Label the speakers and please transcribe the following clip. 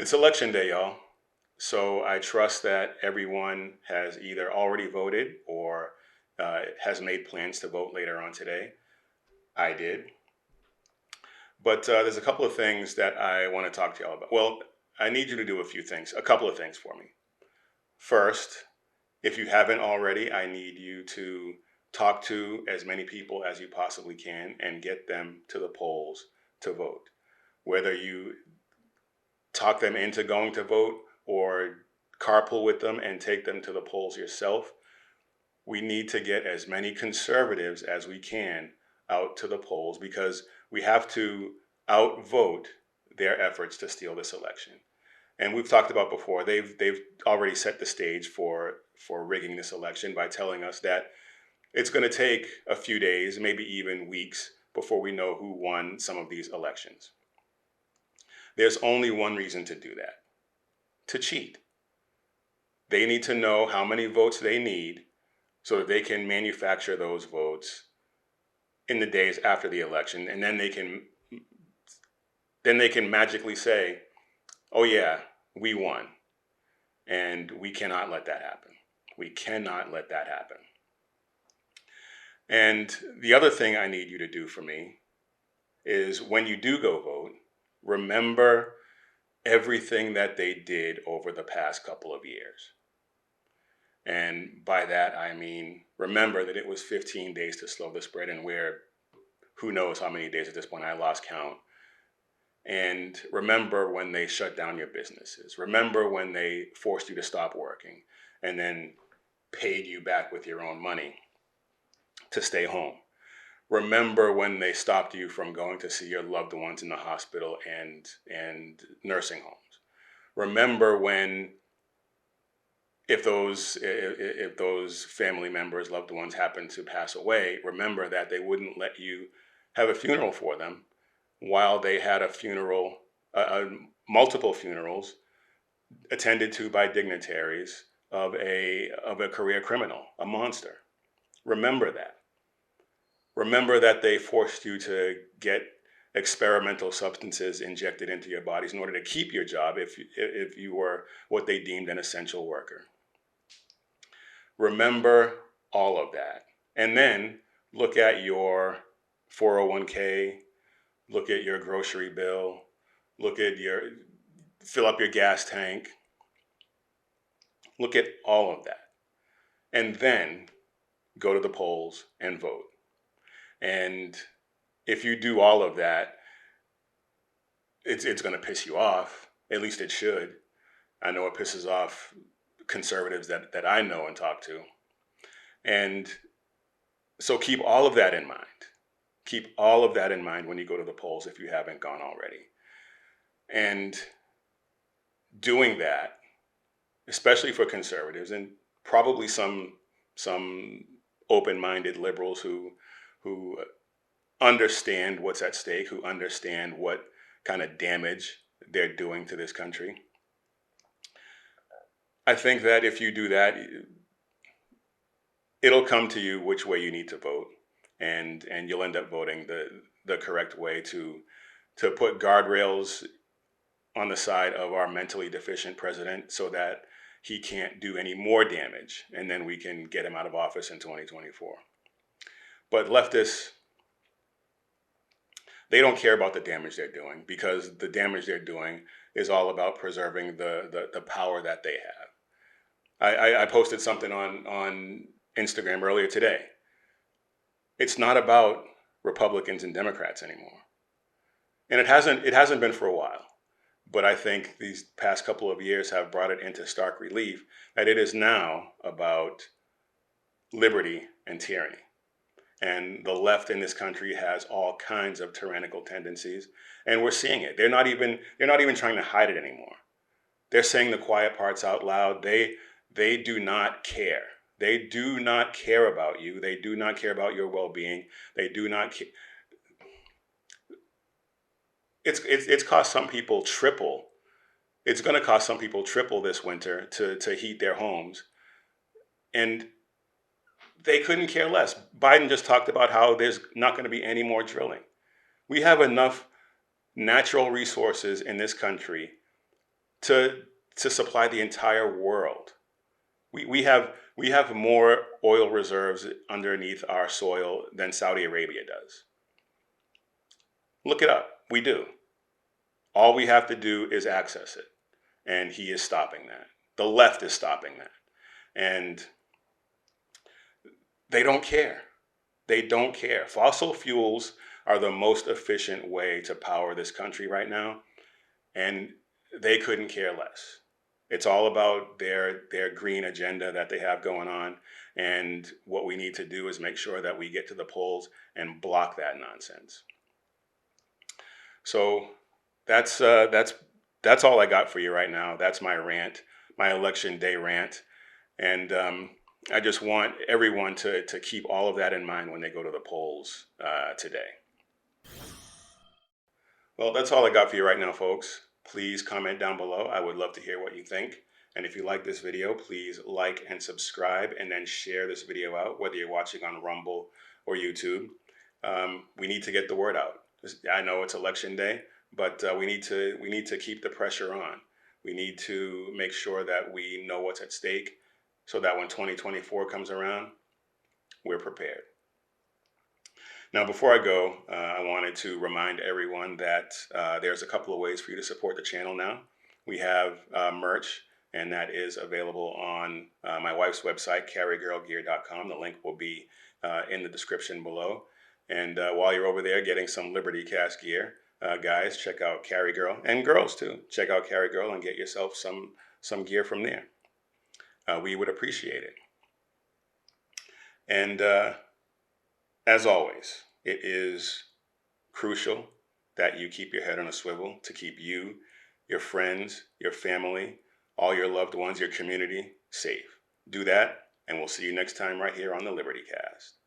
Speaker 1: It's election day, y'all. So I trust that everyone has either already voted or has made plans to vote later on today. I did. But there's a couple of things that I want to talk to y'all about. Well, I need you to do a few things, a couple of things for me. First, if you haven't already, I need you to talk to as many people as you possibly can and get them to the polls to vote. Whether you talk them into going to vote or carpool with them and take them to the polls yourself. We need to get as many conservatives as we can out to the polls because we have to outvote their efforts to steal this election. And we've talked about before, they've already set the stage for rigging this election by telling us that it's going to take a few days, maybe even weeks, before we know who won some of these elections. There's only one reason to do that: to cheat. They need to know how many votes they need so that they can manufacture those votes in the days after the election, and then they can magically say, "Oh yeah, we won," and we cannot let that happen. We cannot let that happen. And the other thing I need you to do for me is when you do go vote, remember everything that they did over the past couple of years. And by that, I mean, remember that it was 15 days to slow the spread, and who knows how many days at this point, I lost count. And remember when they shut down your businesses. Remember when they forced you to stop working and then paid you back with your own money to stay home. Remember when they stopped you from going to see your loved ones in the hospital and nursing homes. Remember when if those family members, loved ones happen to pass away, remember that they wouldn't let you have a funeral for them while they had a funeral, multiple funerals attended to by dignitaries of a career criminal, a monster. Remember that. Remember that they forced you to get experimental substances injected into your bodies in order to keep your job if you were what they deemed an essential worker. Remember all of that. And then look at your 401k, look at your grocery bill, fill up your gas tank, look at all of that. And then go to the polls and vote. And if you do all of that, it's going to piss you off. At least it should. I know it pisses off conservatives that I know and talk to. And so keep all of that in mind. Keep all of that in mind when you go to the polls if you haven't gone already. And doing that, especially for conservatives and probably some open-minded liberals who understand what's at stake, who understand what kind of damage they're doing to this country. I think that if you do that, it'll come to you which way you need to vote, and you'll end up voting the correct way to put guardrails on the side of our mentally deficient president so that he can't do any more damage, and then we can get him out of office in 2024. But leftists, they don't care about the damage they're doing because the damage they're doing is all about preserving the power that they have. I posted something on Instagram earlier today. It's not about Republicans and Democrats anymore. And it hasn't been for a while. But I think these past couple of years have brought it into stark relief that it is now about liberty and tyranny. And the left in this country has all kinds of tyrannical tendencies, and we're seeing it. They're not even trying to hide it anymore. They're saying the quiet parts out loud. They do not care. They do not care about you. They do not care about your well-being. They do not care. It's cost some people triple. It's going to cost some people triple this winter to heat their homes. And they couldn't care less. Biden just talked about how there's not going to be any more drilling. We have enough natural resources in this country to supply the entire world. We have more oil reserves underneath our soil than Saudi Arabia does. Look it up. We do. All we have to do is access it. And he is stopping that. The left is stopping that. And they don't care. They don't care. Fossil fuels are the most efficient way to power this country right now. And they couldn't care less. It's all about their green agenda that they have going on. And what we need to do is make sure that we get to the polls and block that nonsense. So that's all I got for you right now. That's my rant, my election day rant, and I just want everyone to keep all of that in mind when they go to the polls today. Well, that's all I got for you right now, folks. Please comment down below. I would love to hear what you think. And if you like this video, please like and subscribe, and then share this video out, whether you're watching on Rumble or YouTube. We need to get the word out. I know it's election day, but we need to keep the pressure on. We need to make sure that we know what's at stake, so that when 2024 comes around, we're prepared. Now, before I go, I wanted to remind everyone that there's a couple of ways for you to support the channel now. We have merch, and that is available on my wife's website, carrygirlgear.com. The link will be in the description below. And while you're over there getting some Liberty Cast gear, guys, check out Carry Girl, and girls too. Check out Carry Girl and get yourself some gear from there. We would appreciate it. And as always, it is crucial that you keep your head on a swivel to keep you, your friends, your family, all your loved ones, your community safe. Do that, and we'll see you next time right here on the Liberty Cast.